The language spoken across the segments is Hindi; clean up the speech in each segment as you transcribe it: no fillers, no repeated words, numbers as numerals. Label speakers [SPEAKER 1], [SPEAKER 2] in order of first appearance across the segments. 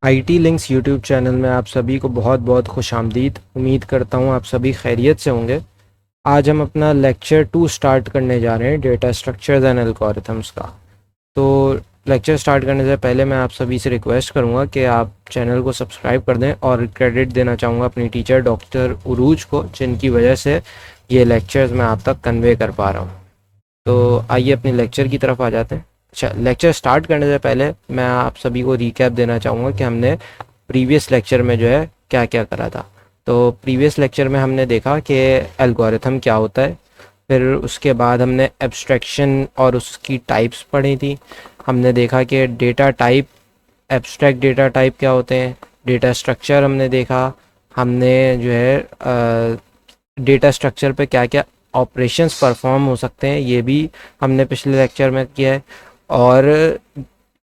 [SPEAKER 1] आईटी लिंक्स यूट्यूब चैनल में आप सभी को बहुत बहुत खुश आमदीद। उम्मीद करता हूँ आप सभी खैरियत से होंगे। आज हम अपना लेक्चर 2 स्टार्ट करने जा रहे हैं, डेटा स्ट्रक्चर्स एंड एल्गोरिथम्स का। तो लेक्चर स्टार्ट करने से पहले मैं आप सभी से रिक्वेस्ट करूँगा कि आप चैनल को सब्सक्राइब कर दें, और क्रेडिट देना चाहूँगा अपनी टीचर डॉक्टर उरूज को, जिनकी वजह से ये लेक्चर्स मैं आप तक कन्वे कर पा रहा हूँ। तो आइए अपने लेक्चर की तरफ आ जाते हैं। अच्छा, लेक्चर स्टार्ट करने से पहले मैं आप सभी को रिकैप देना चाहूँगा कि हमने प्रीवियस लेक्चर में जो है क्या क्या करा था। तो प्रीवियस लेक्चर में हमने देखा कि एल्गोरिथम क्या होता है, फिर उसके बाद हमने एब्स्ट्रैक्शन और उसकी टाइप्स पढ़ी थी। हमने देखा कि data type, abstract data type क्या होते हैं, डेटा स्ट्रक्चर हमने देखा। हमने जो है डेटा स्ट्रक्चर पे क्या क्या ऑपरेशंस परफॉर्म हो सकते हैं, ये भी हमने पिछले लेक्चर में किया है। और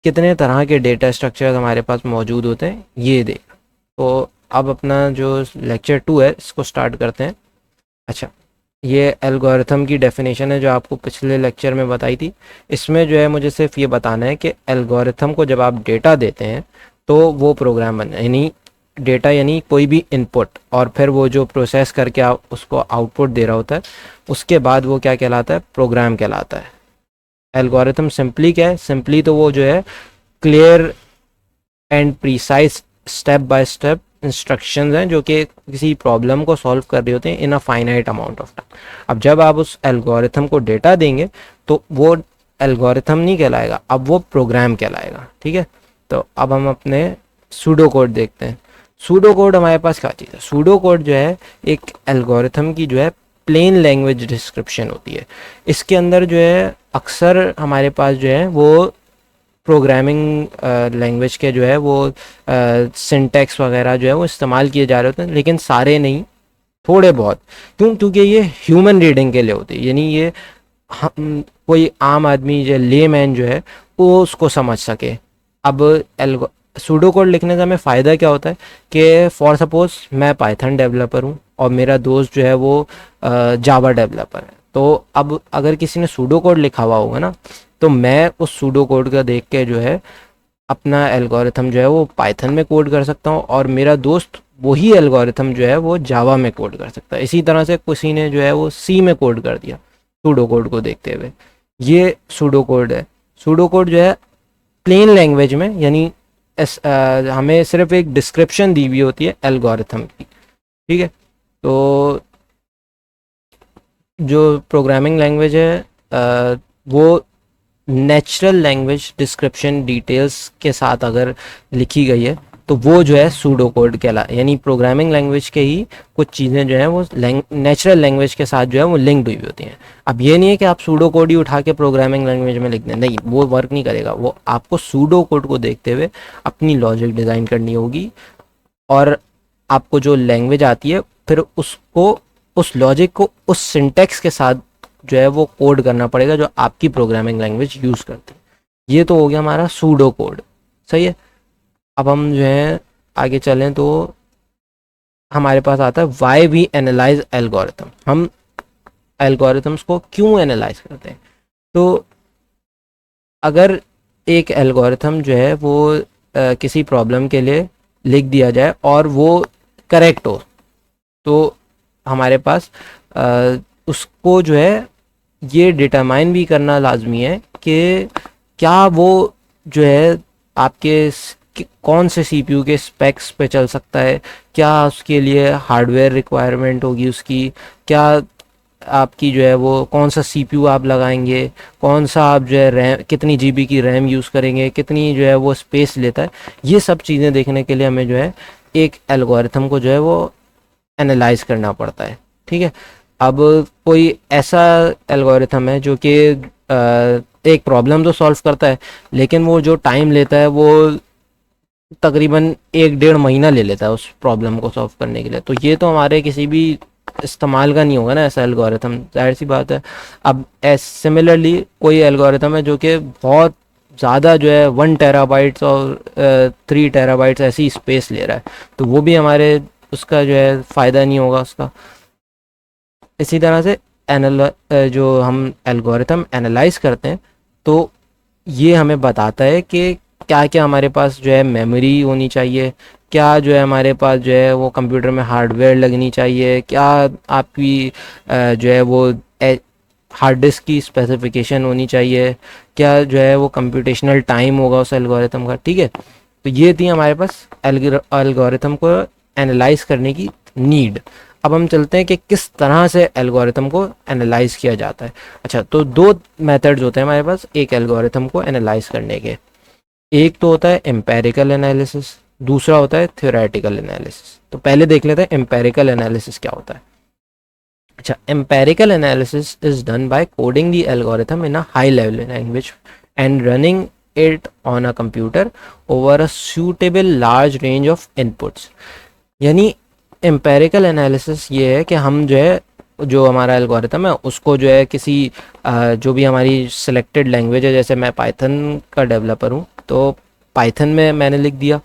[SPEAKER 1] कितने तरह के डेटा स्ट्रक्चर्स हमारे पास मौजूद होते हैं ये देख। तो अब अपना जो लेक्चर 2 है इसको स्टार्ट करते हैं। अच्छा, ये एल्गोरिथम की डेफिनेशन है जो आपको पिछले लेक्चर में बताई थी। इसमें जो है मुझे सिर्फ ये बताना है कि एल्गोरिथम को जब आप डेटा देते हैं तो वो प्रोग्राम बन, यानी डेटा यानी कोई भी इनपुट, और फिर वो जो प्रोसेस करके आप उसको आउटपुट दे रहा होता है, उसके बाद वो क्या कहलाता है, प्रोग्राम कहलाता है। एल्गोरिथम सिंपली क्या है, सिंपली तो वो जो है clear and precise step by step instructions हैं जो कि किसी प्रॉब्लम को सॉल्व कर रहे होते हैं in a finite amount of time. अब जब आप उस एल्गोरिथम को डेटा देंगे तो वो एल्गोरिथम नहीं कहलाएगा, अब वो प्रोग्राम कहलाएगा। ठीक है, तो अब हम अपने सूडो कोड देखते हैं। सूडो कोड हमारे पास क्या चीज़ है? सूडो कोड जो है एक एल्गोरिथम की जो है प्लेन लैंग्वेज डिस्क्रिप्शन होती है। इसके अंदर जो है अक्सर हमारे पास जो है वो प्रोग्रामिंग लैंग्वेज के जो है वो सिंटैक्स वगैरह जो है वो इस्तेमाल किए जा रहे होते हैं, लेकिन सारे नहीं, थोड़े बहुत। क्यों? क्योंकि ये ह्यूमन रीडिंग के लिए होती है, यानी ये हम कोई आम आदमी जो ले मैन जो है वो उसको समझ सके। अब सूडो कोड लिखने का हमें फ़ायदा क्या होता है कि फॉर सपोज मैं पाइथन डेवलपर हूँ और मेरा दोस्त जो है वो जावा डेवलपर है। तो अब अगर किसी ने सूडो कोड लिखा हुआ होगा ना, तो मैं उस सूडो कोड का देख के जो है अपना एल्गोरिथम जो है वो पाइथन में कोड कर सकता हूँ, और मेरा दोस्त वही एल्गोरिथम जो है वो जावा में कोड कर सकता है। इसी तरह से किसी ने जो है वो सी में कोड कर दिया सूडो कोड को देखते हुए। ये सूडो कोड है। सूडो कोड जो है प्लेन लैंग्वेज में, यानी हमें सिर्फ एक डिस्क्रिप्शन दी हुई होती है एल्गोरिथम की। ठीक है, तो जो प्रोग्रामिंग लैंग्वेज है वो नेचुरल लैंग्वेज डिस्क्रिप्शन डिटेल्स के साथ अगर लिखी गई है तो वो जो है सूडो कोड कहला, यानी प्रोग्रामिंग लैंग्वेज के ही कुछ चीज़ें जो हैं वो नेचुरल लैंग्वेज के साथ जो है वो लिंक्ड हुई होती हैं। अब ये नहीं है कि आप सूडो कोड ही उठा के प्रोग्रामिंग लैंग्वेज में लिख दें, नहीं, वो वर्क नहीं करेगा। वो आपको सूडो कोड को देखते हुए अपनी लॉजिक डिज़ाइन करनी होगी, और आपको जो लैंग्वेज आती है फिर उसको, उस लॉजिक को उस सिंटेक्स के साथ जो है वो कोड करना पड़ेगा जो आपकी प्रोग्रामिंग लैंग्वेज यूज़ करती है। ये तो हो गया हमारा सूडो कोड। सही है, अब हम जो है आगे चलें तो हमारे पास आता है वाई वी एनालाइज एल्गोरिथम। हम एल्गोरिथम्स को क्यों एनालाइज करते हैं? तो अगर एक एल्गोरिथम जो है वो किसी प्रॉब्लम के लिए लिख दिया जाए और वो करेक्ट हो, तो हमारे पास उसको जो है ये डिटरमाइन भी करना लाजमी है कि क्या वो जो है आपके कौन से सीपीयू के स्पेक्स पे चल सकता है, क्या उसके लिए हार्डवेयर रिक्वायरमेंट होगी उसकी, क्या आपकी जो है वो कौन सा सीपीयू आप लगाएंगे, कौन सा आप जो है रैम, कितनी जीबी की रैम यूज़ करेंगे, कितनी जो है वो स्पेस लेता है। ये सब चीज़ें देखने के लिए हमें जो है एक एल्गोरिथम को जो है वो एनालाइज करना पड़ता है। ठीक है, अब कोई ऐसा एल्गोरिथम है जो कि एक प्रॉब्लम तो सॉल्व करता है, लेकिन वो जो टाइम लेता है वो तकरीबन 1-1.5 महीना ले लेता है उस प्रॉब्लम को सॉल्व करने के लिए। तो ये तो हमारे किसी भी इस्तेमाल का नहीं होगा ना ऐसा एल्गोरिथम, जाहिर सी बात है। अब सिमिलरली कोई एल्गोरिथम है जो कि बहुत ज़्यादा जो है 1 टेराबाइट्स और 3 टेराबाइट्स ऐसी स्पेस ले रहा है, तो वो भी हमारे उसका जो है फ़ायदा नहीं होगा उसका। इसी तरह से जो हम एल्गोरिथम एनालाइज करते हैं तो ये हमें बताता है कि क्या क्या हमारे पास जो है मेमोरी होनी चाहिए, क्या जो है हमारे पास जो है वो कंप्यूटर में हार्डवेयर लगनी चाहिए, क्या आपकी जो है वो हार्ड डिस्क की स्पेसिफिकेशन होनी चाहिए, क्या जो है वो कंप्यूटेशनल टाइम होगा उस एल्गोरिथम का। ठीक है, तो ये थी हमारे पास एल्गोरिथम को एनालाइज करने की नीड। अब हम चलते हैं कि किस तरह से एल्गोरिथम को एनालाइज किया जाता है। अच्छा, तो दो मेथड्स होते हैं हमारे पास एक एल्गोरिथम को एनालाइज करने के। एक तो होता है एम्पेरिकल एनालिसिस, दूसरा होता है थ्योरेटिकल एनालिसिस। तो पहले देख लेते हैं एम्पेरिकल एनालिसिस क्या होता है। अच्छा, empirical analysis is done by coding the algorithm in a high level language and running it on a computer over a suitable large range of inputs. यानी एम्पेरिकल एनालिसिस ये है कि हम जो है जो हमारा एल्गोरिथम है उसको जो है किसी जो भी हमारी सिलेक्टेड लैंग्वेज है, जैसे मैं पाइथन का डेवलपर हूँ तो पाइथन में मैंने लिख दिया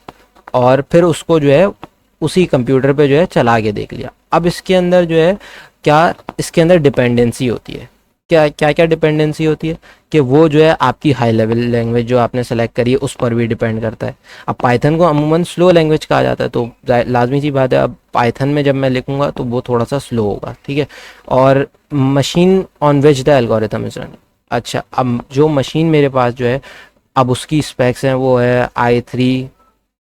[SPEAKER 1] और फिर उसको जो है उसी कंप्यूटर पे जो है चला के देख लिया। अब इसके अंदर जो है क्या इसके अंदर डिपेंडेंसी होती है, क्या क्या क्या डिपेंडेंसी होती है कि वो जो है आपकी हाई लेवल लैंग्वेज जो आपने सेलेक्ट करी है उस पर भी डिपेंड करता है। अब पाइथन को अमूमन स्लो लैंग्वेज कहा जाता है, तो लाजमी सी बात है अब पाइथन में जब मैं लिखूंगा तो वो थोड़ा सा स्लो होगा। ठीक है, और machine on which the algorithm is run. अच्छा, अब जो मशीन मेरे पास जो है अब उसकी स्पेक्स हैं वो है i3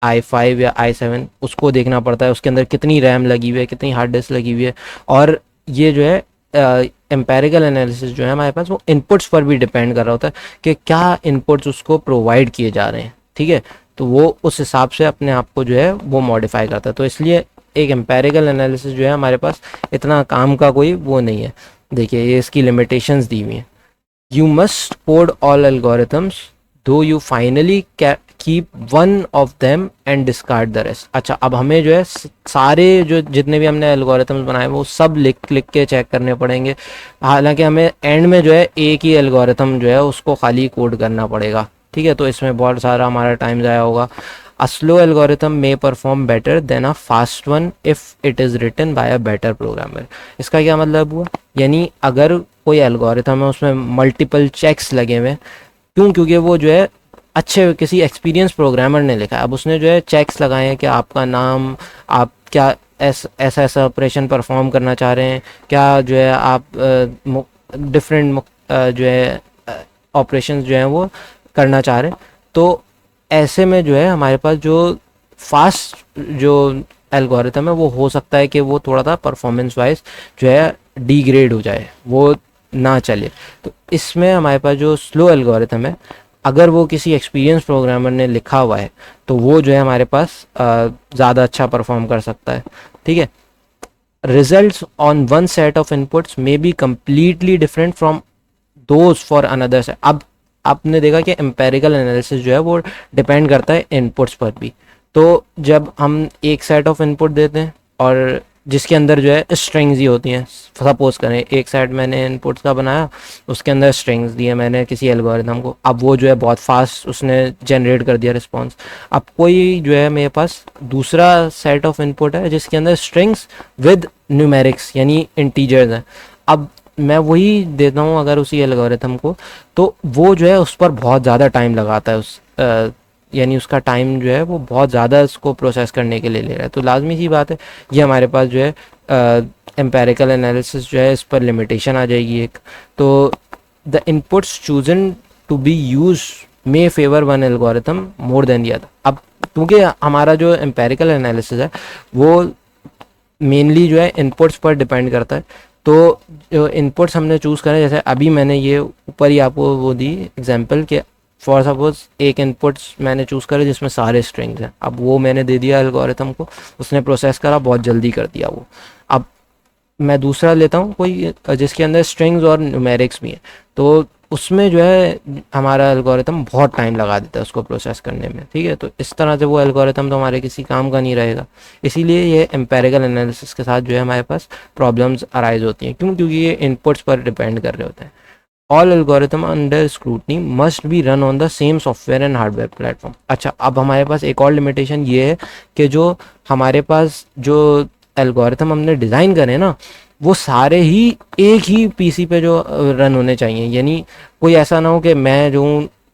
[SPEAKER 1] i5 या i7, उसको देखना पड़ता है उसके अंदर कितनी रैम लगी हुई है, कितनी हार्ड डिस्क लगी हुई है। और ये जो है एम्पेरिकल एनालिसिस जो है हमारे पास वो इनपुट्स पर भी डिपेंड कर रहा होता है कि क्या इनपुट्स उसको प्रोवाइड किए जा रहे हैं। ठीक है, तो वो उस हिसाब से अपने आप को जो है वो मॉडिफाई करता है। तो इसलिए एक एम्पेरिकल एनालिसिस जो है हमारे पास इतना काम का कोई वो नहीं है। देखिए ये इसकी लिमिटेशंस दी हुई हैं। You must code all algorithms, though you finally keep one of them and discard the rest। अच्छा, अब हमें जो है सारे जो जितने भी हमने एल्गोरिथम्स बनाए वो सब लिख के चेक करने पड़ेंगे। हालांकि हमें एंड में जो है एक ही एल्गोरिथम जो है उसको खाली कोड करना पड़ेगा। ठीक है, तो इसमें बहुत सारा हमारा टाइम ज़ाया होगा। A slow algorithm may perform better than a fast one if it is written by a better programmer। इसका क्या मतलब हुआ, यानी अगर कोई एल्गोरिथम है उसमें मल्टीपल चेक्स लगे हुए हैं, क्यों, क्योंकि वो जो है अच्छे किसी एक्सपीरियंस प्रोग्रामर ने लिखा है। अब उसने जो है चेक्स लगाए हैं कि आपका नाम, आप क्या ऐसा ऐसा ऑपरेशन परफॉर्म करना चाह रहे हैं, क्या जो है आप डिफरेंट जो है ऑपरेशंस जो हैं वो करना चाह रहे हैं। तो ऐसे में जो है हमारे पास जो फास्ट जो एल्गोरिथम है वो हो सकता है कि वो थोड़ा सा परफॉर्मेंस वाइज जो है डिग्रेड हो जाए, वो ना चले। तो इसमें हमारे पास जो स्लो एल्गोरिथम है अगर वो किसी एक्सपीरियंस प्रोग्रामर ने लिखा हुआ है तो वो जो है हमारे पास ज़्यादा अच्छा परफॉर्म कर सकता है। ठीक है, results on one set of inputs may be completely different from those for another set. अब आपने देखा कि एम्पेरिकल एनालिसिस जो है वो डिपेंड करता है इनपुट्स पर भी। तो जब हम एक सेट ऑफ इनपुट देते हैं और जिसके अंदर जो है स्ट्रिंग्स ही होती हैं, सपोज करें एक सेट मैंने इनपुट्स का बनाया, उसके अंदर स्ट्रिंग्स दिए मैंने किसी एल्गोरिथम को, अब वो जो है बहुत फास्ट उसने जनरेट कर दिया रिस्पॉन्स। अब कोई जो है मेरे पास दूसरा सेट ऑफ इनपुट है जिसके अंदर स्ट्रिंग्स विद न्यूमेरिक्स यानी इंटीजर्स हैं, अब मैं वही देता हूँ अगर उसी एल्गोरिथम को, तो वो जो है उस पर बहुत ज़्यादा टाइम लगाता है, उस यानी उसका टाइम जो है वो बहुत ज़्यादा इसको प्रोसेस करने के लिए ले रहा है। तो लाजमी सी बात है ये हमारे पास जो है एम्पेरिकल एनालिसिस जो है इस पर लिमिटेशन आ जाएगी एक। तो the inputs chosen to be use may favour one algorithm more than the other. अब क्योंकि हमारा जो एम्पेरिकल एनालिसिस है वो मेनली जो है इनपुट्स पर डिपेंड करता है, तो जो इनपुट्स हमने चूज़ करें, जैसे अभी मैंने ये ऊपर ही आपको वो दी एग्जांपल के फॉर सपोज एक इनपुट्स मैंने चूज़ करा जिसमें सारे स्ट्रिंग्स हैं, अब वो मैंने दे दिया एल्गोरिथम को, उसने प्रोसेस करा बहुत जल्दी कर दिया वो। अब मैं दूसरा लेता हूँ कोई जिसके अंदर स्ट्रिंग्स और न्यूमेरिक्स भी हैं, तो उसमें जो है हमारा एल्गोरिथम बहुत टाइम लगा देता है उसको प्रोसेस करने में। ठीक है, तो इस तरह से वो एल्गोरिथम तो हमारे किसी काम का नहीं रहेगा। इसीलिए ये एम्पेरिकल एनालिसिस के साथ जो है हमारे पास प्रॉब्लम्स अराइज होती हैं, क्यों, क्योंकि ये इनपुट्स पर डिपेंड कर रहे होते हैं। All algorithm under scrutiny must be run on the same software and hardware platform. अच्छा, अब हमारे पास एक और लिमिटेशन ये है कि जो हमारे पास जो एल्गोरिथम हमने डिज़ाइन करे ना वो सारे ही एक ही पीसी पे जो रन होने चाहिए, यानी कोई ऐसा ना हो कि मैं जो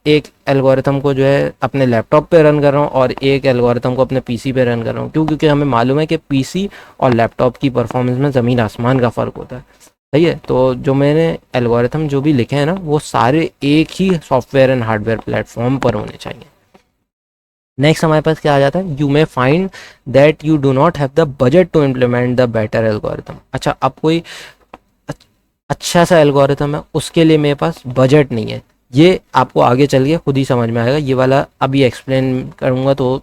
[SPEAKER 1] एक एल्गोरिथम को जो है अपने लैपटॉप पे रन कर रहा हूँ और एक एल्गोरिथम को अपने पीसी पे रन कर रहा हूँ। क्यों? क्योंकि हमें मालूम है कि पीसी और लैपटॉप की परफॉर्मेंस में ज़मीन आसमान का फ़र्क होता है। सही है। तो जो मैंने एल्गोरिथम जो भी लिखे हैं ना, वो सारे एक ही सॉफ्टवेयर एंड हार्डवेयर प्लेटफॉर्म पर होने चाहिए। नेक्स्ट हमारे पास क्या आ जाता है, you may find that you do not have the budget to implement the better algorithm. अच्छा, अब कोई अच्छा सा एल्गोरिथम है, उसके लिए मेरे पास बजट नहीं है। ये आपको आगे चल के खुद ही समझ में आएगा। ये वाला अभी एक्सप्लेन करूँगा तो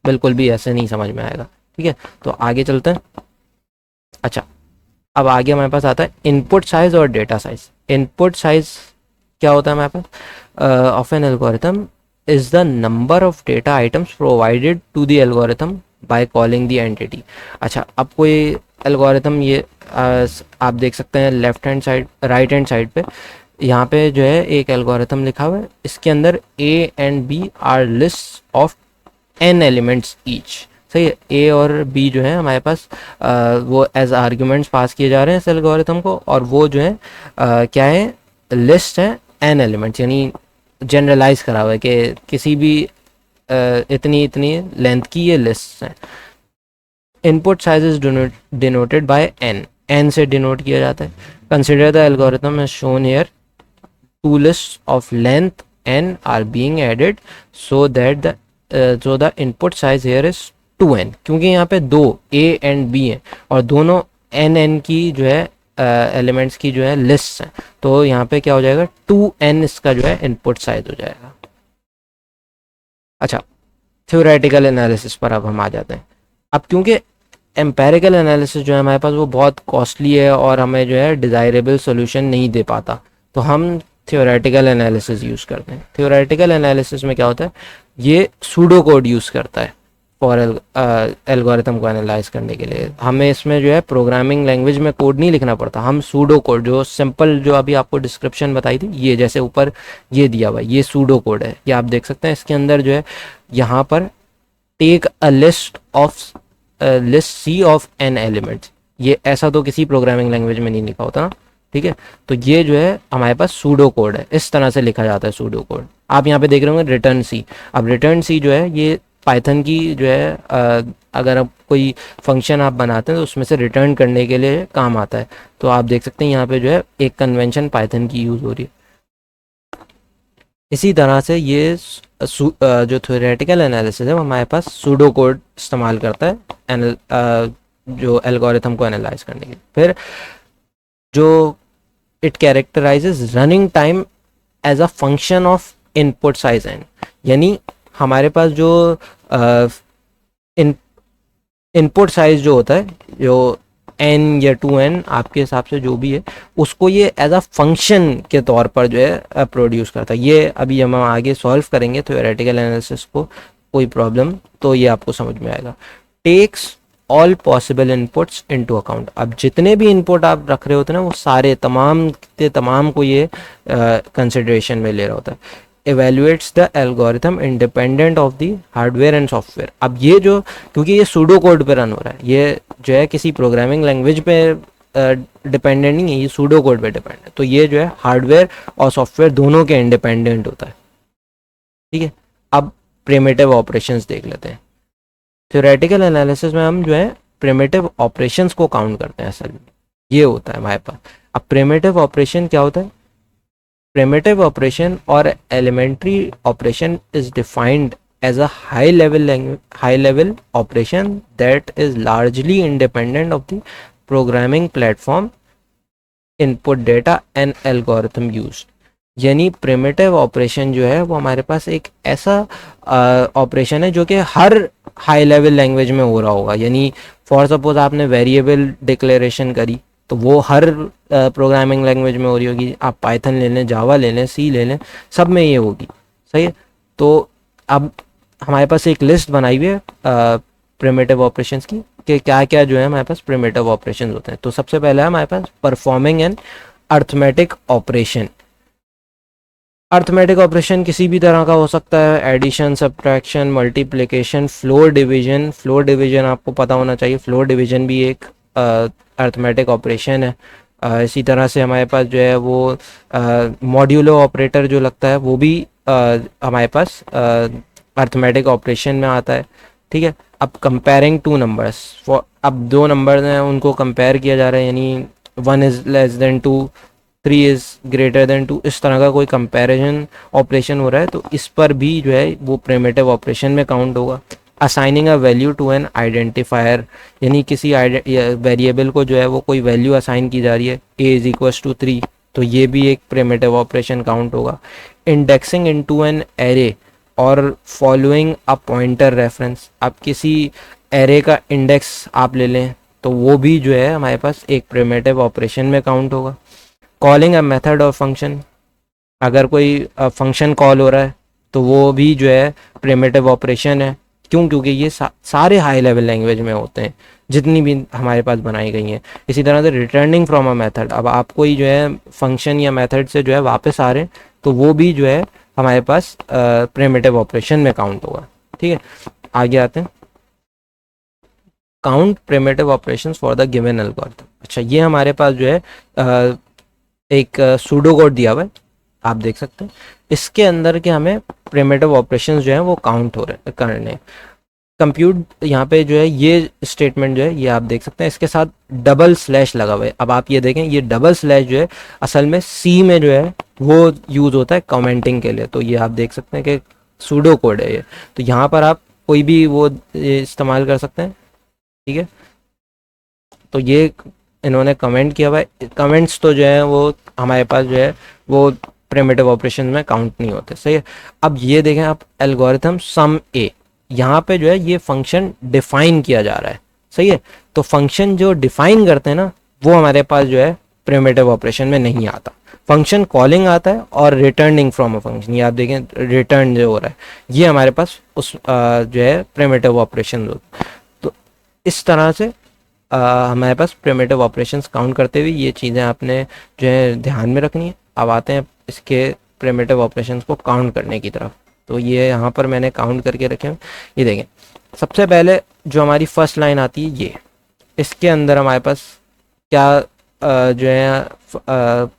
[SPEAKER 1] बिल्कुल भी ऐसे नहीं समझ में आएगा। ठीक है, तो आगे चलते हैं। अच्छा, अब आगे हमारे पास आता है इनपुट साइज और डेटा साइज। इनपुट साइज क्या होता है हमारे पास of an algorithm is the number of data items provided to the algorithm by calling the entity। अच्छा, अब कोई एल्गोरिथम ये आप देख सकते हैं left hand side, right hand side पे, यहाँ पे जो है एक एल्गोरिथम लिखा हुआ है। इसके अंदर a and b are list of n elements each. सही है। a और b जो है हमारे पास वो एज आर्ग्यूमेंट्स पास किए जा रहे हैं इस एल्गोरिथम को, और वो जो है क्या है, लिस्ट है n एलिमेंट्स, यानी जनरलाइज करा हुआ है कि किसी भी इतनी इतनी लेंथ की ये लिस्ट है। Input size is denoted by n से डिनोट किया जाता है। Consider the algorithm as shown here, two list of length n are being added so that the input size here is 2n। क्योंकि यहाँ पे दो a एंड b हैं और दोनों n की जो है एलिमेंट्स की जो है लिस्ट है, तो यहाँ पे क्या हो जाएगा, 2n इसका जो है इनपुट साइज हो जाएगा। अच्छा, थ्योरेटिकल एनालिसिस पर अब हम आ जाते हैं। अब क्योंकि एम्पेरिकल एनालिसिस जो है हमारे पास वो बहुत कॉस्टली है और हमें जो है डिज़ायरेबल सोल्यूशन नहीं दे पाता, तो हम थ्योरेटिकल एनालिसिस यूज़ करते हैं। थ्योरेटिकल एनालिसिस में क्या होता है, ये सूडो कोड यूज़ करता है फॉर एल्गोरिथम को एनालाइज करने के लिए। हमें इसमें जो है प्रोग्रामिंग लैंग्वेज में कोड नहीं लिखना पड़ता, हम सूडो कोड, जो सिंपल जो अभी आपको डिस्क्रिप्शन बताई थी, ये जैसे ऊपर ये दिया हुआ है, ये सूडो कोड है, ये आप देख सकते हैं। इसके अंदर जो है यहाँ पर take a list of list c of n elements, ये ऐसा तो किसी प्रोग्रामिंग लैंग्वेज में नहीं लिखा होता ना। ठीक है, तो ये जो है हमारे पास सूडो कोड है, इस तरह से लिखा जाता है सूडो कोड। आप यहाँ पे देख रहे होंगे रिटर्न सी। अब रिटर्न सी जो है ये पाइथन की जो है अगर आप कोई फंक्शन आप बनाते हैं तो उसमें से रिटर्न करने के लिए काम आता है। तो आप देख सकते हैं यहाँ पे जो है एक कन्वेंशन पाइथन की यूज़ हो रही है। इसी तरह से ये जो थ्योरेटिकल एनालिसिस है वो हमारे पास सूडो कोड इस्तेमाल करता है जो एल्गोरिथम को एनालाइज करने के लिए। फिर जो it characterises running time as a function of input size n, यानी हमारे पास जो इनपुट साइज जो होता है, जो n या 2n आपके हिसाब से जो भी है, उसको ये एज अ फंक्शन के तौर पर जो है प्रोड्यूस करता है। ये अभी हम आगे सॉल्व करेंगे थ्योरेटिकल एनालिसिस को, कोई प्रॉब्लम तो ये आपको समझ में आएगा। Takes all possible inputs into account. अब जितने भी इनपुट आप रख रहे होते हैं ना, वो सारे तमाम के तमाम को ये कंसिडरेशन में ले रहा होता है। evaluates the algorithm independent of the hardware and software। अब ये जो, क्योंकि ये सूडो कोड पे रन हो रहा है, ये जो है किसी प्रोग्रामिंग लैंग्वेज पे डिपेंडेंट नहीं है, ये सूडो कोड पे डिपेंड है, तो ये जो है हार्डवेयर और सॉफ्टवेयर दोनों के इंडिपेंडेंट होता है। ठीक है, अब प्रिमिटिव ऑपरेशंस देख लेते हैं। थ्योरेटिकल एनालिसिस में हम जो है प्रिमिटिव ऑपरेशंस को काउंट करते हैं, असल में ये होता है हमारे पास। अब प्रिमिटिव ऑपरेशन क्या होता है, primitive operation or elementary operation is defined as a high level operation that is largely independent of the programming platform, input data and algorithm used। यानी प्रिमिटिव ऑपरेशन जो है वो हमारे पास एक ऐसा ऑपरेशन है जो कि हर हाई लेवल लैंग्वेज में हो रहा होगा। यानी फॉर सपोज आपने वेरिएबल डिक्लेरेशन करी तो वो हर प्रोग्रामिंग लैंग्वेज में हो रही होगी। आप पाइथन ले लें, जावा ले लें, सी ले लें, सब में ये होगी। सही है, तो अब हमारे पास एक लिस्ट बनाई हुई है प्रिमिटिव ऑपरेशंस की कि क्या क्या जो है हमारे पास प्रिमिटिव ऑपरेशंस होते हैं। तो सबसे पहले है हमारे पास performing an arithmetic operation. Arithmetic operation किसी भी तरह का हो सकता है, addition, subtraction, multiplication, floor division. Floor division आपको पता होना चाहिए, फ्लोर डिवीजन भी एक अर्थमेटिक ऑपरेशन है। इसी तरह से हमारे पास जो है वो मॉड्यूलो ऑपरेटर जो लगता है वो भी हमारे पास अर्थमेटिक ऑपरेशन में आता है। ठीक है, अब कंपेयरिंग टू नंबर्स, अब दो नंबर्स हैं उनको कंपेयर किया जा रहा है, यानी 1 is less than 2, 3 is greater than 2, इस तरह का कोई कंपैरिजन ऑपरेशन हो रहा है तो इस पर भी जो है वो प्रिमिटिव ऑपरेशन में काउंट होगा। Assigning a value to an identifier, यानी किसी वेरिएबल को जो है वो कोई वैल्यू असाइन की जा रही है, ए इज इक्वल्स टू 3, तो ये भी एक प्रिमिटिव ऑपरेशन काउंट होगा। इंडेक्सिंग इनटू एन एरे और फॉलोइंग अ पॉइंटर रेफरेंस, आप किसी एरे का इंडेक्स आप ले लें तो वो भी जो है हमारे पास एक प्रिमिटिव ऑपरेशन में काउंट होगा। Calling a method of function, अगर कोई फंक्शन कॉल हो रहा है तो वो भी जो है प्रिमिटिव ऑपरेशन है। क्यों? क्योंकि ये सारे हाई लेवल लैंग्वेज में होते हैं जितनी भी हमारे पास बनाई गई हैं। इसी तरह से रिटर्निंग फ्रॉम अ मेथड, अब आप कोई जो है फंक्शन या मेथड से जो है वापस आ रहे हैं तो वो भी जो है हमारे पास प्रिमिटिव ऑपरेशन में काउंट होगा। ठीक है, आगे आते हैं। Count primitive operations for the given algorithm. अच्छा, ये हमारे पास जो है एक सूडो कोड दिया हुआ है, आप देख सकते हैं इसके अंदर के हमें प्रिमिटिव ऑपरेशंस जो है वो काउंट हो रहे करने। कंप्यूट, यहाँ पे जो है ये स्टेटमेंट जो है ये आप देख सकते हैं इसके साथ डबल स्लैश लगा हुआ है। अब आप ये देखें ये डबल स्लैश जो है असल में सी में जो है वो यूज़ होता है कमेंटिंग के लिए, तो ये आप देख सकते हैं कि सूडो कोड है ये, तो यहाँ पर आप कोई भी वो इस्तेमाल कर सकते हैं। ठीक है, तो ये इन्होंने कमेंट किया हुआ है, कमेंट्स तो जो है वो हमारे पास जो है वो प्रिमिटिव ऑपरेशन में काउंट नहीं होते। सही है, अब ये देखें आप एल्गोरिथम सम ए, यहाँ पे जो है ये फंक्शन डिफाइन किया जा रहा है। सही है, तो फंक्शन जो डिफाइन करते हैं ना वो हमारे पास जो है प्रिमिटिव ऑपरेशन में नहीं आता। फंक्शन कॉलिंग आता है और रिटर्निंग फ्रॉम अ फंक्शन, ये आप देखें रिटर्न जो हो रहा है ये हमारे पास उस जो है प्रिमिटिव ऑपरेशन। तो इस तरह से हमारे पास प्रिमिटिव ऑपरेशंस काउंट करते हुए ये चीज़ें आपने जो है ध्यान में रखनी है। अब आते हैं इसके प्रिमिटिव ऑपरेशंस को काउंट करने की तरफ। तो ये यहाँ पर मैंने काउंट करके रखे हैं, ये देखें। सबसे पहले जो हमारी फर्स्ट लाइन आती है ये, इसके अंदर हमारे पास क्या जो है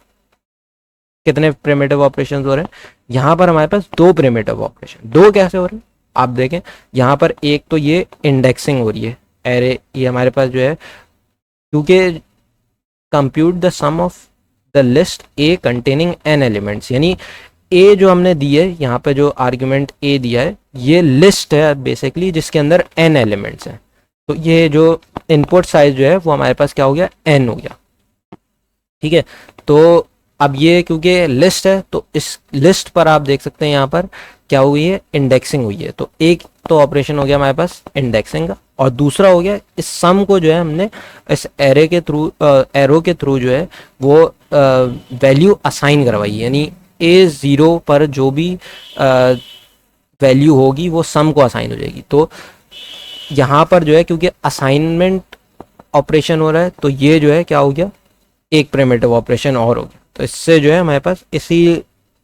[SPEAKER 1] कितने प्रिमिटिव ऑपरेशंस हो रहे हैं। यहाँ पर हमारे पास दो प्रिमिटिव ऑपरेशन, दो कैसे हो रहे हैं आप देखें। यहाँ पर एक तो ये इंडेक्सिंग हो रही है एरे, ये हमारे पास जो है क्योंकि compute the sum of the list a containing n elements, यानी ए जो हमने दी है यहाँ पे जो आर्ग्यूमेंट ए दिया है ये लिस्ट है बेसिकली जिसके अंदर एन एलिमेंट्स हैं। तो ये जो इनपुट साइज जो है वो हमारे पास क्या हो गया, एन हो गया। ठीक है, तो अब ये क्योंकि लिस्ट है तो इस लिस्ट पर आप देख सकते हैं यहाँ पर क्या हुई है, इंडेक्सिंग हुई है। तो एक तो ऑपरेशन हो गया हमारे पास इंडेक्सिंग का, और दूसरा हो गया इस सम को जो है हमने इस एरे के थ्रू एरो के थ्रू जो है वो वैल्यू असाइन करवाई, यानी ए ज़ीरो पर जो भी वैल्यू होगी वो सम को असाइन हो जाएगी। तो यहाँ पर जो है क्योंकि असाइनमेंट ऑपरेशन हो रहा है तो ये जो है क्या हो गया, एक प्रिमिटिव ऑपरेशन और हो गया। तो इससे जो है हमारे पास इसी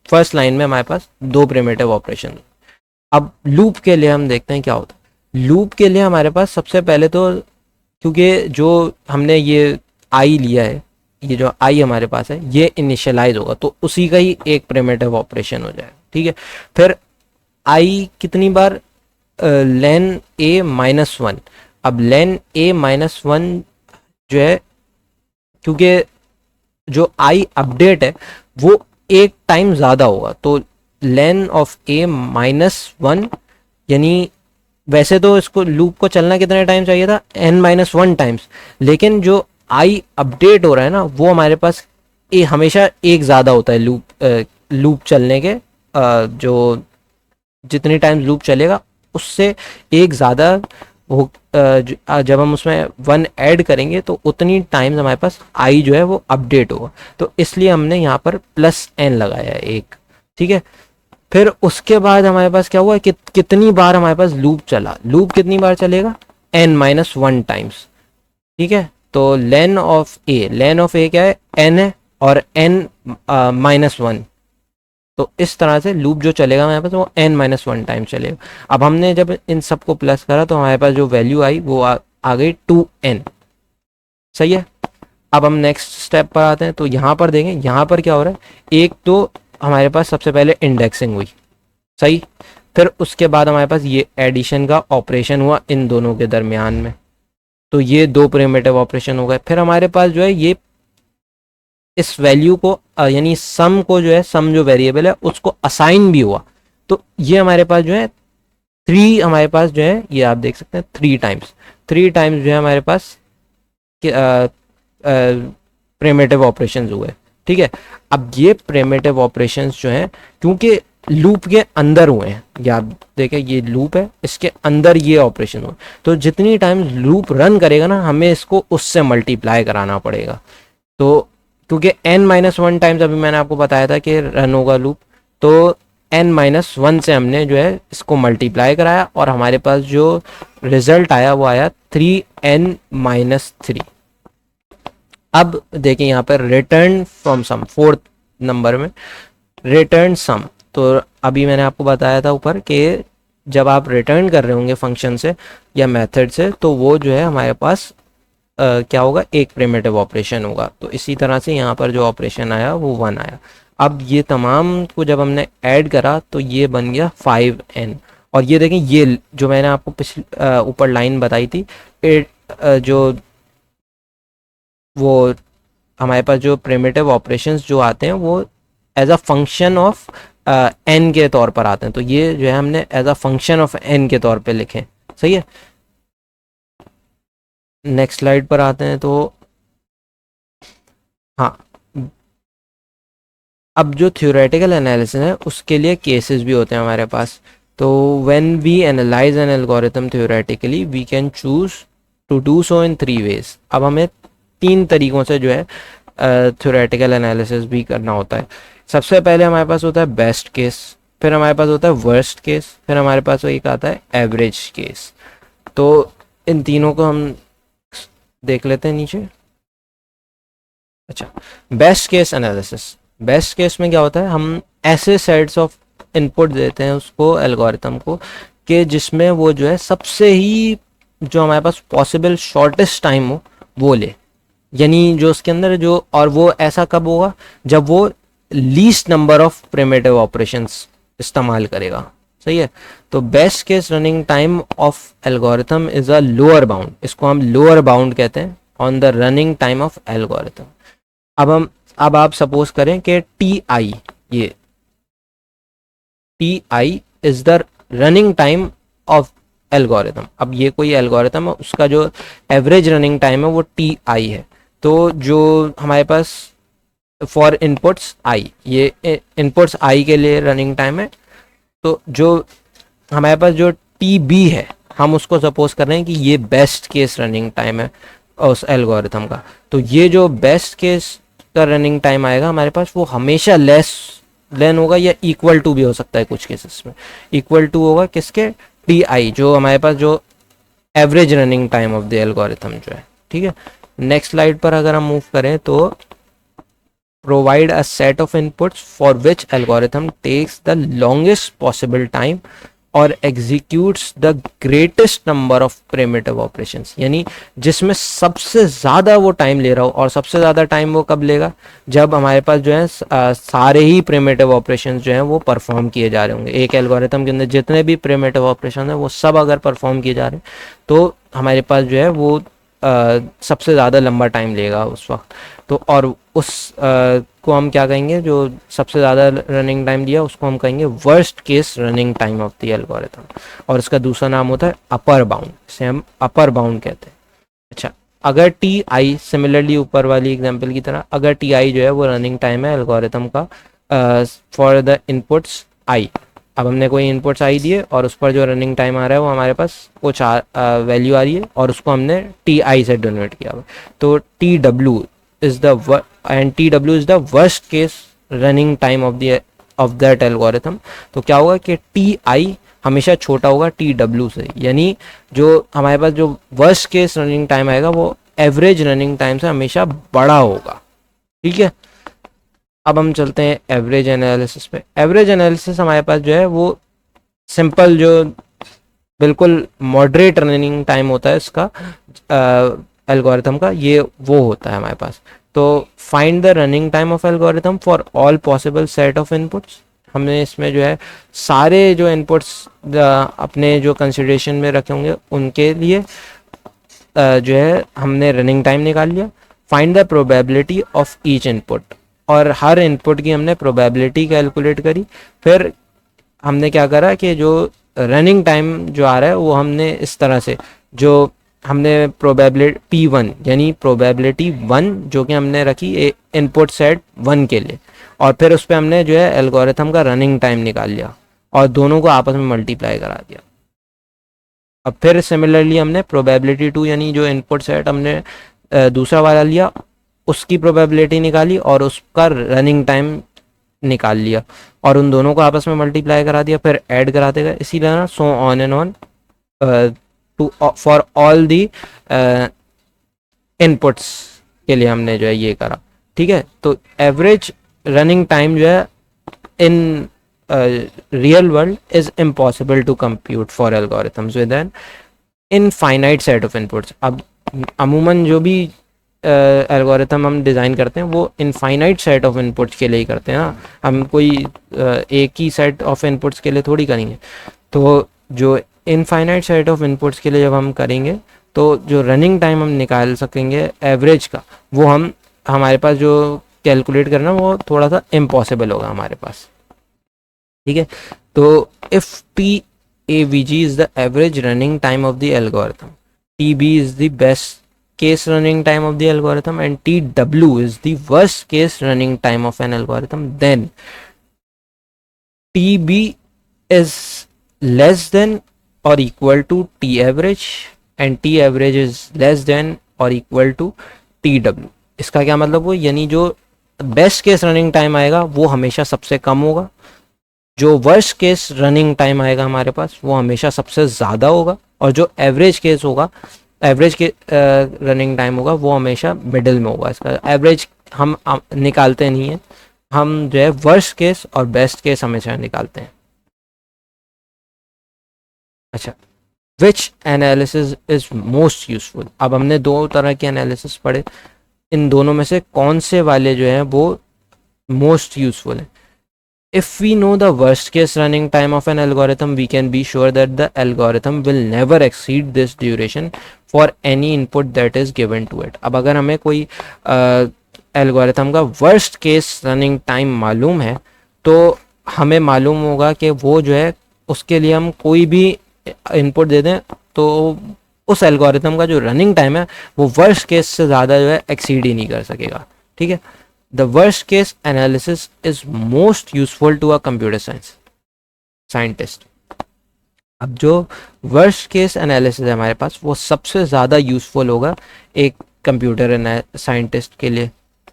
[SPEAKER 1] फर्स्ट लाइन में हमारे पास दो प्रिमिटिव ऑपरेशन। अब लूप के लिए हम देखते हैं क्या होता है। लूप के लिए हमारे पास सबसे पहले तो क्योंकि जो हमने ये आई लिया है, ये जो आई हमारे पास है ये इनिशियलाइज होगा तो उसी का ही एक प्रिमिटिव ऑपरेशन हो जाएगा। ठीक है, फिर आई कितनी बार, लेन ए माइनस वन। अब लेन ए माइनस वन जो है क्योंकि जो आई अपडेट है वो एक टाइम ज़्यादा होगा, तो lane of A minus one, यानी वैसे तो इसको लूप को चलना कितने टाइम चाहिए था, एन माइनस वन टाइम्स, लेकिन जो आई अपडेट हो रहा है ना वो हमारे पास ए हमेशा एक ज़्यादा होता है लूप चलने के जो जितनी टाइम लूप चलेगा उससे एक ज़्यादा हो। जब हम उसमें वन ऐड करेंगे तो उतनी टाइम्स हमारे पास आई जो है वो अपडेट होगा, तो इसलिए हमने यहाँ पर प्लस एन लगाया है एक। ठीक है, फिर उसके बाद हमारे पास क्या हुआ कि कितनी बार हमारे पास लूप चला, लूप कितनी बार चलेगा, एन माइनस वन टाइम्स। ठीक है, तो लेन ऑफ ए क्या है, एन है, और एन माइनस वन, तो इस तरह से लूप जो चलेगा हमारे पास वो एन माइनस वन टाइम चलेगा। अब हमने जब इन सबको प्लस करा तो हमारे पास जो वैल्यू आई वो आ गई 2n। सही है, अब हम नेक्स्ट स्टेप पर आते हैं। तो यहाँ पर देखें, यहाँ पर क्या हो रहा है, एक तो हमारे पास सबसे पहले इंडेक्सिंग हुई, सही, फिर उसके बाद हमारे पास ये एडिशन का ऑपरेशन हुआ इन दोनों के दरमियान में, तो ये दो प्रिमिटिव ऑपरेशन हो गए। फिर हमारे पास जो है ये इस वैल्यू को यानी सम को जो है, सम जो वेरिएबल है उसको असाइन भी हुआ, तो ये हमारे पास जो है थ्री, हमारे पास जो है ये आप देख सकते हैं थ्री टाइम्स जो है हमारे पास प्रिमिटिव ऑपरेशंस हुए, ठीक है। अब ये प्रिमिटिव ऑपरेशंस जो हैं क्योंकि लूप के अंदर हुए हैं, या आप देखें ये लूप है, इसके अंदर ये ऑपरेशन हुआ, तो जितनी टाइम लूप रन करेगा ना, हमें इसको उससे मल्टीप्लाई कराना पड़ेगा। तो क्योंकि n-1 टाइम्स अभी मैंने आपको बताया था कि रन होगा लूप, तो n-1 से हमने जो है इसको मल्टीप्लाई कराया और हमारे पास जो रिजल्ट आया वो आया 3n-3। अब देखें यहाँ पर return from sum, fourth number में रिटर्न सम। तो अभी मैंने आपको बताया था ऊपर कि जब आप रिटर्न कर रहे होंगे फंक्शन से या मेथड से, तो वो जो है हमारे पास क्या होगा, एक प्रिमिटिव ऑपरेशन होगा। तो इसी तरह से यहाँ पर जो ऑपरेशन आया वो 1 आया। अब ये तमाम को जब हमने ऐड करा तो ये बन गया 5n। और ये देखें, ये जो मैंने आपको पिछले ऊपर लाइन बताई थी, जो वो हमारे पास जो प्रिमिटिव ऑपरेशंस जो आते हैं वो as a function of n के तौर पर आते हैं, तो ये जो है हमने as a function of n के तौर पे लिखे, सही है। नेक्स्ट स्लाइड पर आते हैं। तो हाँ, अब जो थ्योरेटिकल एनालिसिस है उसके लिए केसेस भी होते हैं हमारे पास। तो when we analyse an algorithm theoretically we can choose to do so in 3 ways. अब हमें 3 तरीक़ों से जो है थ्योरेटिकल एनालिसिस भी करना होता है। सबसे पहले हमारे पास होता है बेस्ट केस, फिर हमारे पास होता है वर्स्ट केस, फिर हमारे पास एक आता है एवरेज केस। तो इन तीनों को हम देख लेते हैं नीचे। अच्छा, best case analysis. Best case में क्या होता है, हम ऐसे सेट्स ऑफ इनपुट देते हैं उसको, एल्गोरिथम को, कि जिसमें वो जो है सबसे ही जो हमारे पास पॉसिबल शॉर्टेस्ट टाइम हो वो ले, यानी जो उसके अंदर जो, और वो ऐसा कब होगा जब वो least number of primitive operations इस्तेमाल करेगा, सही है। तो best case running time of algorithm is a lower bound, इसको हम लोअर बाउंड कहते हैं on the running time of algorithm. अब आप सपोज करें कि टी आई, ये T I is the running time of algorithm. अब ये कोई एल्गोरिथम है, उसका जो एवरेज रनिंग टाइम है वो टी आई है। तो जो हमारे पास फॉर इनपुट्स आई, ये इनपुट्स आई के लिए रनिंग टाइम है। तो जो हमारे पास जो टी बी है, हम उसको सपोज कर रहे हैं कि ये बेस्ट केस रनिंग टाइम है उस एल्गोरिथम का। तो ये जो बेस्ट केस का रनिंग टाइम आएगा हमारे पास, वो हमेशा लेस देन होगा या इक्वल टू भी हो सकता है कुछ केसेस में। इक्वल टू होगा किसके, टी आई, जो हमारे पास जो average running time of the algorithm जो है, ठीक है। नेक्स्ट स्लाइड पर अगर हम मूव करें तो provide a set of inputs for which algorithm takes the longest possible time or executes the greatest number of primitive operations, यानी जिसमें सबसे ज़्यादा वो टाइम ले रहा हो। और सबसे ज़्यादा टाइम वो कब लेगा, जब हमारे पास जो है सारे ही प्रिमिटिव ऑपरेशंस जो हैं वो परफॉर्म किए जा रहे होंगे। एक एल्गोरिथम के अंदर जितने भी प्रिमिटिव ऑपरेशन हैं वो सब अगर परफॉर्म किए जा रहे हैं तो हमारे पास जो है वो सबसे ज़्यादा लंबा टाइम लेगा उस वक्त। तो और उस को हम क्या कहेंगे, जो सबसे ज़्यादा रनिंग टाइम दिया उसको हम कहेंगे worst case running time of the algorithm. और इसका दूसरा नाम होता है अपर बाउंड, इसे हम अपर बाउंड कहते हैं। अच्छा, अगर टी आई सिमिलरली ऊपर वाली एग्जांपल की तरह, अगर टी आई जो है वो रनिंग टाइम है एल्गोरिथम का फॉर द इनपुट्स आई। अब हमने कोई इनपुट्स आई दिए और उस पर जो रनिंग टाइम आ रहा है वो हमारे पास कुछ वैल्यू आ रही है और उसको हमने टी आई से डिनोट किया हुआ। तो T W is the end T W is the worst case running time of that algorithm. तो क्या होगा कि टी आई हमेशा छोटा होगा टी डब्ल्यू से, यानी जो हमारे पास जो वर्स्ट केस रनिंग टाइम आएगा वो एवरेज रनिंग टाइम से हमेशा बड़ा होगा, ठीक है। अब हम चलते हैं एवरेज एनालिसिस पे। एवरेज एनालिसिस हमारे पास जो है वो सिंपल, जो बिल्कुल मॉडरेट रनिंग टाइम होता है इसका एल्गोरिथम का ये वो होता है हमारे पास। तो find the running time of algorithm for all possible set of inputs. हमने इसमें जो है सारे जो इनपुट्स अपने जो कंसिडरेशन में रखे होंगे उनके लिए जो है हमने रनिंग टाइम निकाल लिया। Find the probability of each input, और हर इनपुट की हमने प्रोबेबिलिटी कैलकुलेट करी। फिर हमने क्या करा कि जो रनिंग टाइम जो आ रहा है वो हमने इस तरह से, जो हमने प्रोबेबिलिटी P1 यानी प्रोबेबिलिटी 1 जो कि हमने रखी इनपुट सेट 1 के लिए, और फिर उस पर हमने जो है एल्गोरिथम का रनिंग टाइम निकाल लिया और दोनों को आपस में मल्टीप्लाई करा दिया। अब फिर सिमिलरली हमने प्रोबेबिलिटी 2 यानी जो इनपुट सेट हमने दूसरा वाला लिया उसकी प्रोबेबिलिटी निकाली और उसका रनिंग टाइम निकाल लिया और उन दोनों को आपस में मल्टीप्लाई करा दिया, फिर ऐड करा देगा। इसी तरह so on and on to for all the inputs के लिए हमने जो है ये करा। ठीक है, तो एवरेज रनिंग टाइम जो है in real world is impossible to compute for algorithms with an infinite set of inputs. अब अमूमन जो भी एल्गोरिथम हम डिज़ाइन करते हैं वो इनफाइनाइट सेट ऑफ इनपुट्स के लिए ही करते हैं ना, हम कोई एक ही सेट ऑफ इनपुट्स के लिए थोड़ी करेंगे। तो जो इनफाइनाइट सेट ऑफ इनपुट्स के लिए जब हम करेंगे तो जो रनिंग टाइम हम निकाल सकेंगे एवरेज का, वो हमारे पास जो कैलकुलेट करना वो थोड़ा सा इम्पॉसिबल होगा हमारे पास। ठीक है, तो if TAVG is the average running time of the algorithm, TB is the best case running time of the algorithm and TW is the worst case running time of an algorithm, then TB is less than or equal to T average and T average is less than or equal to TW। इसका क्या मतलब हो, यानी जो बेस्ट केस रनिंग टाइम आएगा वो हमेशा सबसे कम होगा, जो वर्स्ट केस रनिंग टाइम आएगा हमारे पास वो हमेशा सबसे ज़्यादा होगा, और जो एवरेज केस होगा, एवरेज के रनिंग टाइम होगा वो हमेशा मिडिल में होगा। इसका एवरेज हम निकालते नहीं हैं, हम जो है वर्स्ट केस और बेस्ट केस हमेशा निकालते हैं। अच्छा, विच एनालिसिस इज मोस्ट यूजफुल। अब हमने दो तरह के एनालिसिस पढ़े, इन दोनों में से कौन से वाले जो हैं वो मोस्ट यूजफुल हैं। If we know the worst case running time of an algorithm, we can be sure that the algorithm will never exceed this duration for any input that is given to it। अब अगर हमें कोई एल्गोरिथम का वर्स्ट केस रनिंग टाइम मालूम है तो हमें मालूम होगा कि वो जो है उसके लिए हम कोई भी इनपुट दे दें तो उस एल्गोरिथम का जो रनिंग टाइम है वो वर्स्ट केस से ज़्यादा जो है एक्सीड ही नहीं कर सकेगा। ठीक है, The worst case analysis is most useful to a computer scientist। अब जो worst case analysis है हमारे पास वो सबसे ज़्यादा यूज़फुल होगा एक कंप्यूटर साइंटिस्ट के लिए,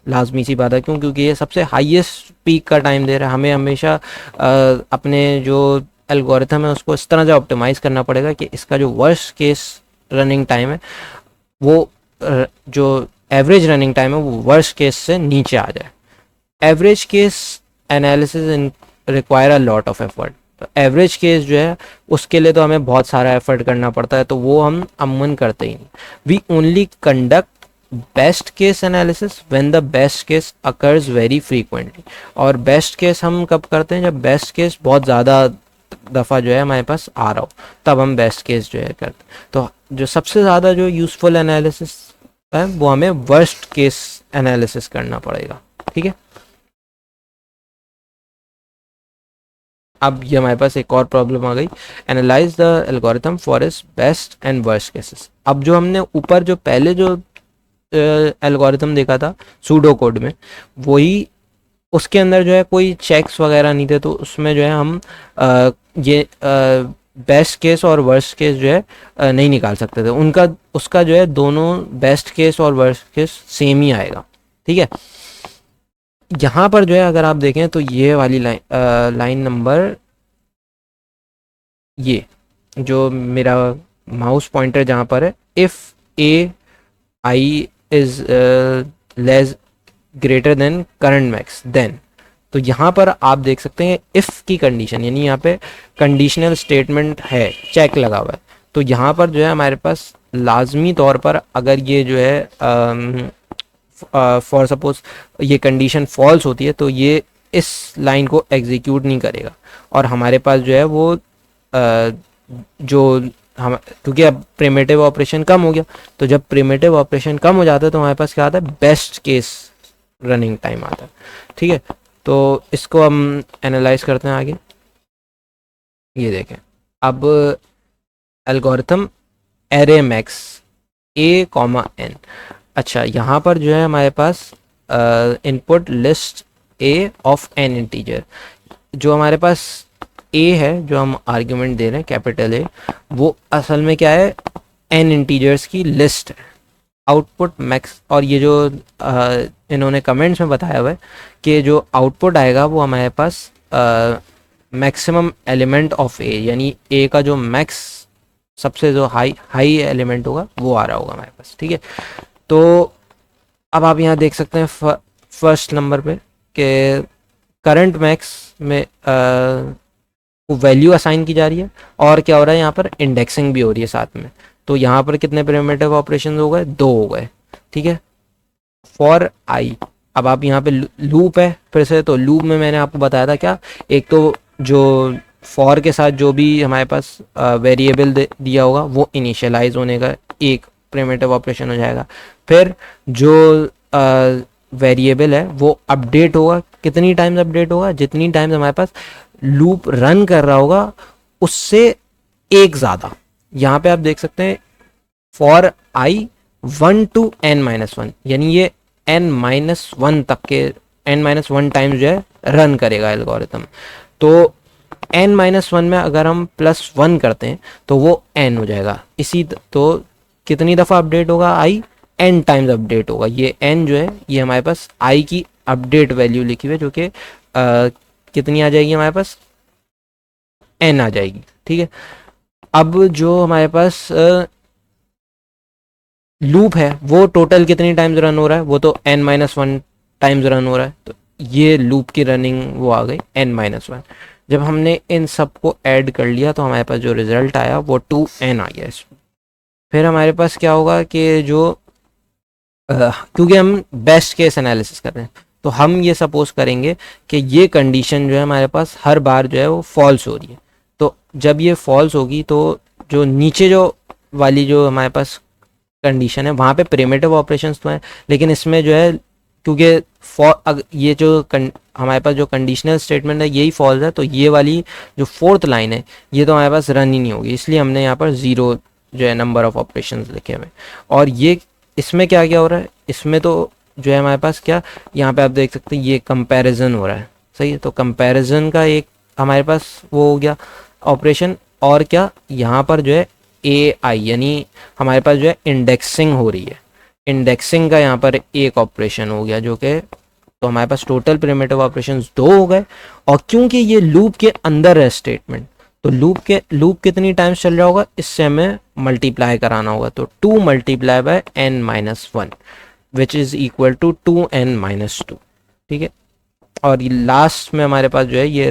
[SPEAKER 1] लाजमी सी बात है। क्यों? क्योंकि ये सबसे हाईएस्ट पीक का टाइम दे रहा है। हमें हमेशा अपने जो एल्गोरिथम है उसको इस तरह से ऑप्टिमाइज़ करना पड़ेगा कि इसका जो वर्स्ट केस रनिंग टाइम है वो जो एवरेज रनिंग टाइम है वो वर्स्ट केस से नीचे आ जाए। Average case analysis require a lot of effort. तो एवरेज केस जो है उसके लिए तो हमें बहुत सारा एफर्ट करना पड़ता है, तो वो हम अमूमन करते ही नहीं। We only conduct best case analysis when the best case occurs very frequently. और बेस्ट केस हम कब करते हैं? जब बेस्ट केस बहुत ज़्यादा दफ़ा जो है हमारे पास आ रहा हो, तब हम बेस्ट केस जो है करते हैं। तो जो सबसे ज़्यादा जो यूज़फुल एनालिसिस है वो हमें वर्स्ट केस एनालिसिस करना पड़ेगा। ठीक है, अब ये हमारे पास एक और प्रॉब्लम आ गई, analyse the algorithm for its best and worst cases. अब जो हमने ऊपर जो पहले जो एल्गोरिथम देखा था सूडो कोड में, वही उसके अंदर जो है कोई चेक्स वगैरह नहीं थे, तो उसमें जो है हम ये बेस्ट केस और वर्स्ट केस जो है नहीं निकाल सकते थे। उसका जो है दोनों बेस्ट केस और वर्स्ट केस सेम ही आएगा। ठीक है, यहाँ पर जो है अगर आप देखें तो ये वाली लाइन नंबर, ये जो मेरा माउस पॉइंटर जहाँ पर है, if AI is less greater than current max then, तो यहाँ पर आप देख सकते हैं इफ़ की कंडीशन, यानी यहाँ पे कंडीशनल स्टेटमेंट है, चेक लगा हुआ है। तो यहाँ पर जो है हमारे पास लाजमी तौर पर अगर ये जो है फॉर सपोज ये कंडीशन फॉल्स होती है तो ये इस लाइन को एग्जीक्यूट नहीं करेगा और हमारे पास जो है वो जो हम, क्योंकि अब प्रिमिटिव ऑपरेशन कम हो गया, तो जब प्रिमिटिव ऑपरेशन कम हो जाता है तो हमारे पास क्या आता है, बेस्ट केस रनिंग टाइम आता है। ठीक है, तो इसको हम एनालाइज करते हैं आगे। ये देखें, अब algorithm array max A comma n. अच्छा, यहाँ पर जो है हमारे पास input list A of n integer, जो हमारे पास ए है जो हम आर्ग्यूमेंट दे रहे हैं कैपिटल ए, वो असल में क्या है, एन इंटीजर्स की लिस्ट है। आउटपुट मैक्स, और ये जो इन्होंने कमेंट्स में बताया हुआ है कि जो आउटपुट आएगा वो हमारे पास मैक्सिमम एलिमेंट ऑफ ए, यानी ए का जो मैक्स सबसे जो हाई एलिमेंट होगा वो आ रहा होगा हमारे पास। ठीक है, तो अब आप यहाँ देख सकते हैं फर्स्ट नंबर पे कि करंट मैक्स में वैल्यू असाइन की जा रही है और क्या हो रहा है, यहाँ पर इंडेक्सिंग भी हो रही है साथ में। तो यहाँ पर कितने प्रिमिटिव ऑपरेशन हो गए, 2 हो गए। ठीक है, फॉर आई, अब आप यहाँ पे लूप है फिर से, तो लूप में मैंने आपको बताया था क्या, एक तो जो फॉर के साथ जो भी हमारे पास वेरिएबल दिया होगा वो इनिशियलाइज होने का एक प्रिमिटिव ऑपरेशन हो जाएगा। फिर जो वेरिएबल है वो अपडेट होगा, कितनी टाइम्स अपडेट होगा, जितनी टाइम्स हमारे पास लूप रन कर रहा होगा उससे एक ज़्यादा। यहाँ पे आप देख सकते हैं फॉर आई 1 to n-1, यानी ये n-1 तक के n-1 टाइम्स जो है रन करेगा एल्गोरिथम। तो n-1 में अगर हम +1 करते हैं तो वो n हो जाएगा। इसी तो कितनी दफ़ा अपडेट होगा आई, n टाइम्स अपडेट होगा। ये n जो है ये हमारे पास i की अपडेट वैल्यू लिखी हुई है, जो कि कितनी आ जाएगी हमारे पास, n आ जाएगी। ठीक है, अब जो हमारे पास लूप है वो टोटल कितनी टाइम्स रन हो रहा है, वो तो n-1 टाइम्स रन हो रहा है, तो ये लूप की रनिंग वो आ गई n-1। जब हमने इन सब को ऐड कर लिया तो हमारे पास जो रिजल्ट आया वो 2n आ गया इसमें। फिर हमारे पास क्या होगा कि जो क्योंकि हम बेस्ट केस एनालिसिस कर रहे हैं तो हम ये सपोज करेंगे कि ये कंडीशन जो है हमारे पास हर बार जो है वो फॉल्स हो रही है। तो जब ये फॉल्स होगी तो जो नीचे जो वाली जो हमारे पास कंडीशन है वहाँ पे प्रिमिटिव ऑपरेशंस तो हैं, लेकिन इसमें जो है क्योंकि ये जो हमारे पास जो कंडीशनल स्टेटमेंट है यही फॉल्स है, तो ये वाली जो 4th लाइन है ये तो हमारे पास रन ही नहीं होगी, इसलिए हमने यहाँ पर 0 जो है नंबर ऑफ ऑपरेशंस लिखे हुए। और ये इसमें क्या क्या हो रहा है, इसमें तो जो है हमारे पास क्या, यहाँ पे आप देख सकते हैं ये कंपैरिजन हो रहा है। सही है, तो कंपैरिजन का एक हमारे पास वो हो गया ऑपरेशन। और क्या, यहाँ पर जो है ए आई, यानी हमारे पास जो है इंडेक्सिंग हो रही है, इंडेक्सिंग का यहाँ पर एक ऑपरेशन हो गया, जो कि तो हमारे पास टोटल प्रिमिटिव ऑपरेशंस 2 हो गए। और क्योंकि ये लूप के अंदर है स्टेटमेंट, तो लूप कितनी टाइम्स चल रहा होगा, इससे हमें मल्टीप्लाई कराना होगा। तो 2 multiply by n-1 which is equal to 2n-2। ठीक है, और ये लास्ट में हमारे पास जो है ये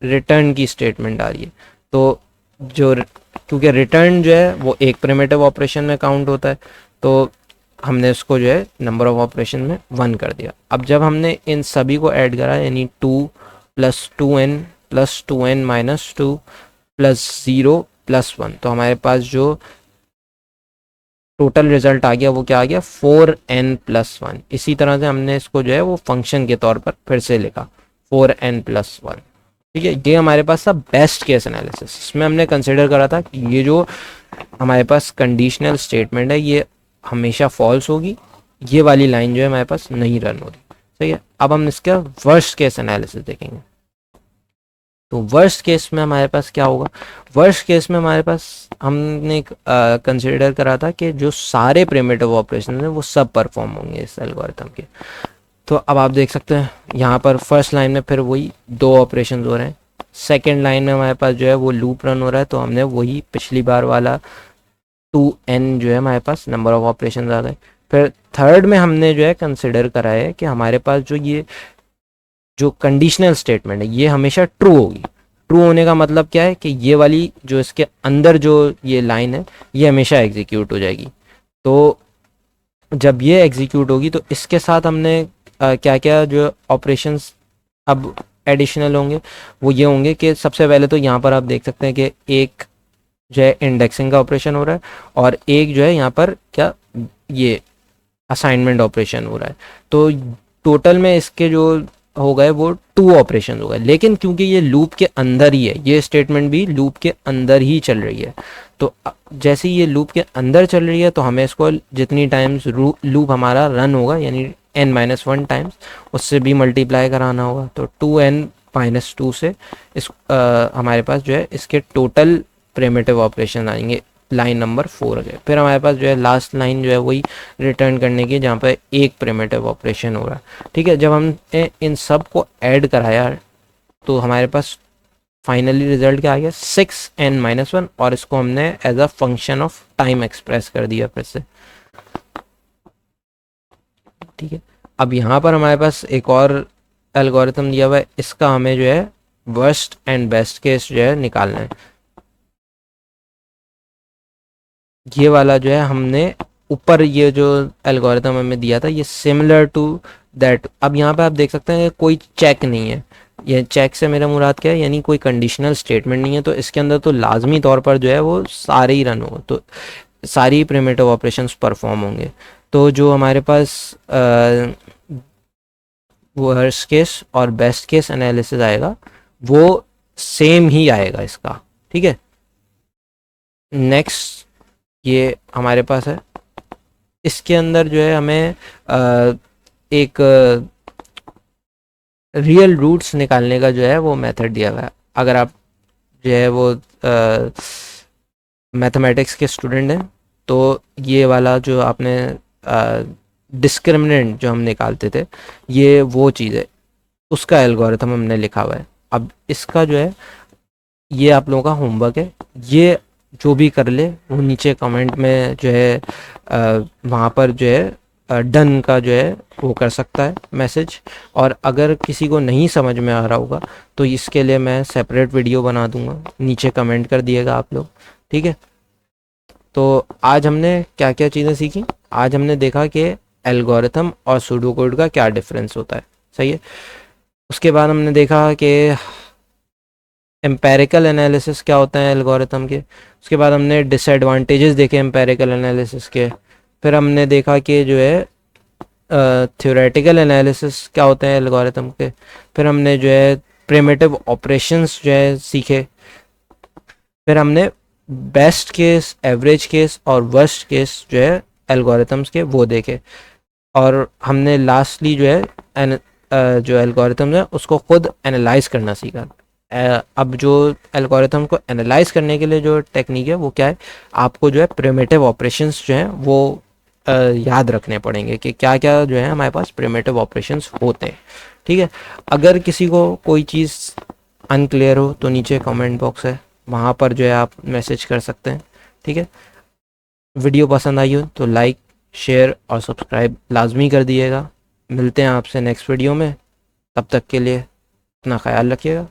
[SPEAKER 1] रिटर्न की स्टेटमेंट आ रही है। तो जो क्योंकि रिटर्न जो है वो एक प्रिमिटिव ऑपरेशन में काउंट होता है, तो हमने उसको जो है नंबर ऑफ ऑपरेशन में 1 कर दिया। अब जब हमने इन सभी को ऐड करा, यानी 2 + 2n + 2n-2 + 0 + 1, तो हमारे पास जो टोटल रिजल्ट आ गया वो क्या आ गया, 4n+1। इसी तरह से हमने इसको जो है वो फंक्शन के तौर पर फिर से लिखा 4n+1। ठीक है, ये हमारे पास था बेस्ट केस एनालिसिस। इसमें हमने कंसिडर करा था कि ये जो हमारे पास कंडीशनल स्टेटमेंट है ये हमेशा फॉल्स होगी, ये वाली लाइन जो है हमारे पास नहीं रन हो रही। सही है, अब हम इसका वर्स्ट केस एनालिसिस देखेंगे। तो वर्स्ट केस में हमारे पास क्या होगा, वर्स्ट केस में हमारे पास हमने कंसिडर करा था कि जो सारे प्रिमिटिव ऑपरेशन हैं वो सब परफॉर्म होंगे इस एल्गोरिथम के। तो अब आप देख सकते हैं यहाँ पर फर्स्ट लाइन में फिर वही 2 ऑपरेशन हो रहे हैं, सेकेंड लाइन में हमारे पास जो है वो लूप रन हो रहा है, तो हमने वही पिछली बार वाला 2n जो है हमारे पास नंबर ऑफ ऑपरेशन आ गए। फिर थर्ड में हमने जो है कंसिडर करा है कि हमारे पास जो ये जो कंडीशनल स्टेटमेंट है ये हमेशा ट्रू होगी। ट्रू होने का मतलब क्या है कि ये वाली जो इसके अंदर जो ये लाइन है ये हमेशा एग्जीक्यूट हो जाएगी। तो जब ये एग्जीक्यूट होगी तो इसके साथ हमने क्या क्या जो ऑपरेशंस अब एडिशनल होंगे वो ये होंगे कि सबसे पहले तो यहाँ पर आप देख सकते हैं कि एक जो है इंडेक्सिंग का ऑपरेशन हो रहा है और एक जो है यहाँ पर क्या ये असाइनमेंट ऑपरेशन हो रहा है। तो टोटल में इसके जो हो गए वो 2 ऑपरेशन हो गए, लेकिन क्योंकि ये लूप के अंदर ही है, ये स्टेटमेंट भी लूप के अंदर ही चल रही है, तो जैसे ही ये लूप के अंदर चल रही है तो हमें इसको जितनी टाइम्स लूप हमारा रन होगा यानी n-1 टाइम्स उससे भी मल्टीप्लाई कराना होगा। तो 2n-2 से इस हमारे पास जो है इसके टोटल प्रिमिटिव ऑपरेशन आएंगे लाइन नंबर 4 के। फिर हमारे पास जो है लास्ट लाइन जो है वही रिटर्न करने की जहाँ पर एक प्रिमिटिव ऑपरेशन हो रहा है। ठीक है, जब हमने इन सब को ऐड कराया तो हमारे पास फाइनली रिजल्ट क्या आ गया 6n-1 और इसको हमने as a function of time express कर दिया फिर से। ठीक है, अब यहाँ पर हमारे पास एक और एल्गोरिथम दिया हुआ है, इसका हमें जो है वर्स्ट एंड बेस्ट केस जो है निकालना है। ये वाला जो है हमने ऊपर ये जो एल्गोरिथम हमें दिया था ये सिमिलर टू दैट। अब यहाँ पे आप देख सकते हैं कि कोई चेक नहीं है, ये चेक से मेरा मुराद क्या है यानी कोई कंडीशनल स्टेटमेंट नहीं है, तो इसके अंदर तो लाजमी तौर पर जो है वो सारे ही रन हो, तो सारी प्रिमिटिव ऑपरेशंस परफॉर्म होंगे। तो जो हमारे पास वर्स्ट केस और बेस्ट केस एनालिसिस आएगा वो सेम ही आएगा इसका। ठीक है, नेक्स्ट ये हमारे पास है, इसके अंदर जो है हमें एक रियल रूट्स निकालने का जो है वो मेथड दिया हुआ है। अगर आप जो है वो मैथमेटिक्स के स्टूडेंट हैं तो ये वाला जो आपने डिस्क्रिमिनेंट जो हम निकालते थे ये वो चीज़ है, उसका एल्गोरिथम हमने लिखा हुआ है। अब इसका जो है ये आप लोगों का होमवर्क है, ये जो भी कर ले वो नीचे कमेंट में जो है वहाँ पर जो है डन का जो है वो कर सकता है मैसेज। और अगर किसी को नहीं समझ में आ रहा होगा तो इसके लिए मैं सेपरेट वीडियो बना दूंगा, नीचे कमेंट कर दिएगा आप लोग। ठीक है, तो आज हमने क्या क्या चीज़ें सीखी। आज हमने देखा कि एल्गोरिथम और सूडो कोड का क्या डिफरेंस होता है, सही है। उसके बाद हमने देखा कि एम्पेरिकल एनालिसिस क्या होता है एल्गोरिथम के। उसके बाद हमने डिसएडवांटेजेस देखे एम्पेरिकल एनालिसिस के। फिर हमने देखा कि जो है थ्योरेटिकल एनालिसिस क्या होते हैं एल्गोरिथम के। फिर हमने जो है प्रिमिटिव ऑपरेशंस जो है सीखे। फिर हमने बेस्ट केस, एवरेज केस और वर्स्ट केस जो है एल्गोरिथम्स के वो देखे। और हमने लास्टली जो है जो एल्गोरिथम है उसको खुद एनालाइज करना सीखा। अब जो एल्गोरिथम को एनालाइज करने के लिए जो टेक्निक है वो क्या है, आपको जो है प्रिमिटिव ऑपरेशंस जो हैं वो याद रखने पड़ेंगे कि क्या क्या जो है हमारे पास प्रिमिटिव ऑपरेशंस होते हैं। ठीक है, अगर किसी को कोई चीज़ अनक्लियर हो तो नीचे कमेंट बॉक्स है, वहाँ पर जो है आप मैसेज कर सकते हैं। ठीक है, वीडियो पसंद आई हो तो लाइक, शेयर और सब्सक्राइब लाजमी कर दिएगा। मिलते हैं आपसे नेक्स्ट वीडियो में, तब तक के लिए अपना ख्याल रखिएगा।